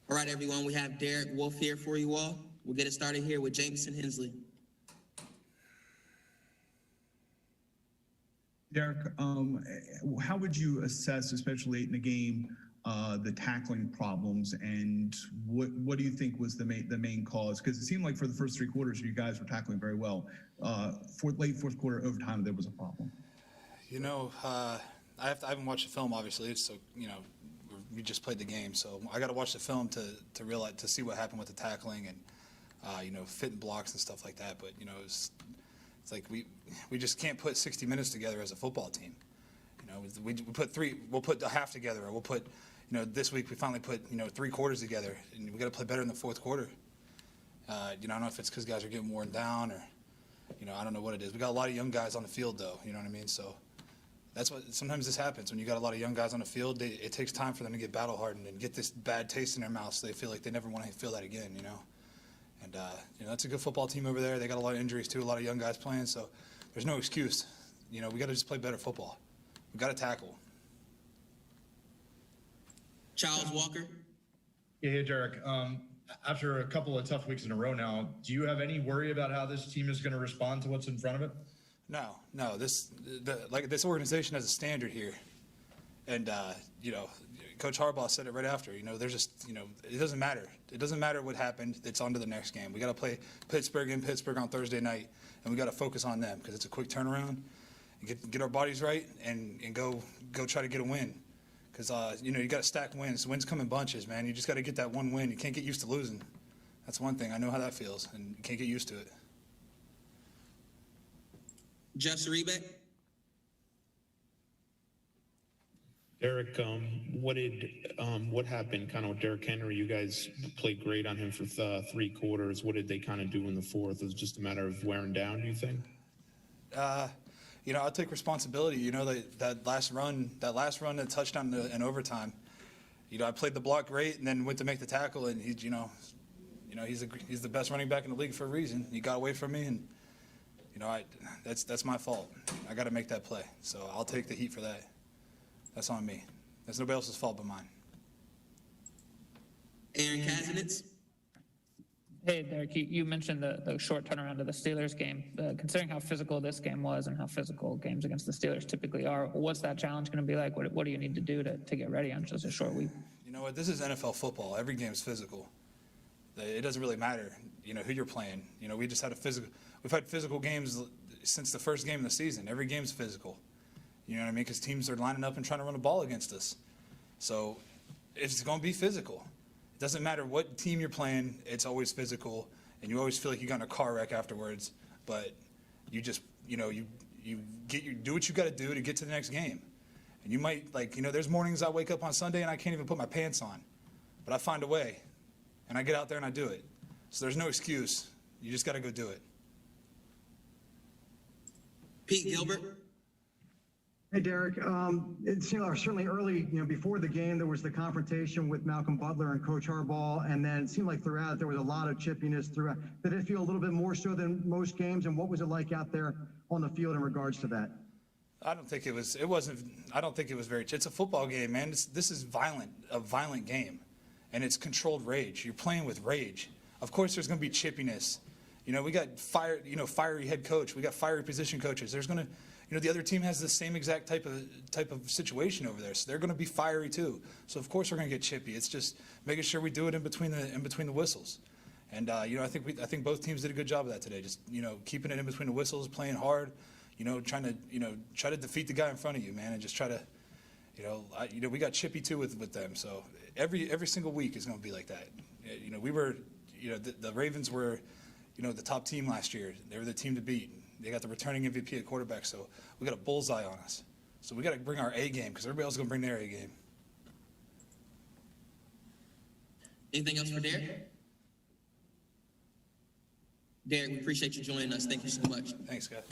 All right, everyone, we have Derek Wolfe here for you all. We'll get it started here with Jameson Hensley. Derek, how would you assess, especially late in the game, the tackling problems, and what do you think was the main cause? Because it seemed like for the first 3 quarters, you guys were tackling very well. Late fourth quarter overtime, there was a problem. You know, I haven't watched the film, obviously, so we just played the game, so I got to watch the film to realize, to see what happened with the tackling and fitting blocks and stuff like that. But it's like we just can't put 60 minutes together as a football team. We put we'll put a half together, or we'll put this week we finally put 3 quarters together, and we got to play better in the fourth quarter. I don't know if it's because guys are getting worn down, or I don't know what it is. We got a lot of young guys on the field, though. You know what I mean? So that's what sometimes this happens when you got a lot of young guys on the field. It takes time for them to get battle hardened and get this bad taste in their mouth, so they feel like they never want to feel that again. And that's a good football team over there. They got a lot of injuries too, a lot of young guys playing, so there's no excuse. We got to just play better football. We got to tackle. Charles Walker. Yeah, hey, Derek. After a couple of tough weeks in a row now, do you have any worry about how this team is going to respond to what's in front of it? No. This organization has a standard here, and Coach Harbaugh said it right after. There's just it doesn't matter. It doesn't matter what happened. It's on to the next game. We got to play Pittsburgh in Pittsburgh on Thursday night, and we got to focus on them because it's a quick turnaround. And get our bodies right and go try to get a win. Because you got to stack wins. Wins come in bunches, man. You just got to get that one win. You can't get used to losing. That's one thing. I know how that feels, and you can't get used to it. Jeff Sarebek. Derek, what happened kind of with Derrick Henry? You guys played great on him for 3 quarters. What did they kind of do in the fourth? It was just a matter of wearing down, do you think? I'll take responsibility. That last run, that touchdown in overtime. I played the block great, and then went to make the tackle, and he's the best running back in the league for a reason. He got away from me, and that's my fault. I got to make that play, so I'll take the heat for that. That's on me. That's nobody else's fault but mine. Aaron Kazinitz. Hey, Derek, you mentioned the short turnaround of the Steelers game. Considering how physical this game was and how physical games against the Steelers typically are, what's that challenge going to be like? What do you need to do to get ready on just a short week? You know what? This is NFL football. Every game's physical. It doesn't really matter, who you're playing. We just had we've had physical games since the first game of the season. Every game's physical. You know what I mean? Because teams are lining up and trying to run the ball against us. So it's going to be physical. It doesn't matter what team you're playing. It's always physical, and you always feel like you got in a car wreck afterwards. But you just, you do what you got to do to get to the next game. And you might, there's mornings I wake up on Sunday and I can't even put my pants on. But I find a way, and I get out there and I do it. So there's no excuse. You just got to go do it. Pete Gilbert. Hey, Derek. It seemed certainly early, before the game, there was the confrontation with Malcolm Butler and Coach Harbaugh, and then it seemed like throughout there was a lot of chippiness throughout. Did it feel a little bit more so than most games, and what was it like out there on the field in regards to that? I don't think it was. I don't think it was very. It's a football game, man. This is a violent game, and it's controlled rage. You're playing with rage. Of course, there's going to be chippiness. We got fiery head coach. We got fiery position coaches. There's going to. The other team has the same exact type of situation over there, so they're going to be fiery too. So of course we're going to get chippy. It's just making sure we do it in between the whistles. And I think both teams did a good job of that today. Just keeping it in between the whistles, playing hard. Trying to defeat the guy in front of you, man, and just try to. We got chippy too with them. So every single week is going to be like that. We were, the Ravens were, the top team last year. They were the team to beat. They got the returning MVP at quarterback, so we got a bullseye on us. So we got to bring our A game because everybody else is going to bring their A game. Anything else for Derek? Derek, we appreciate you joining us. Thank you so much. Thanks, guys.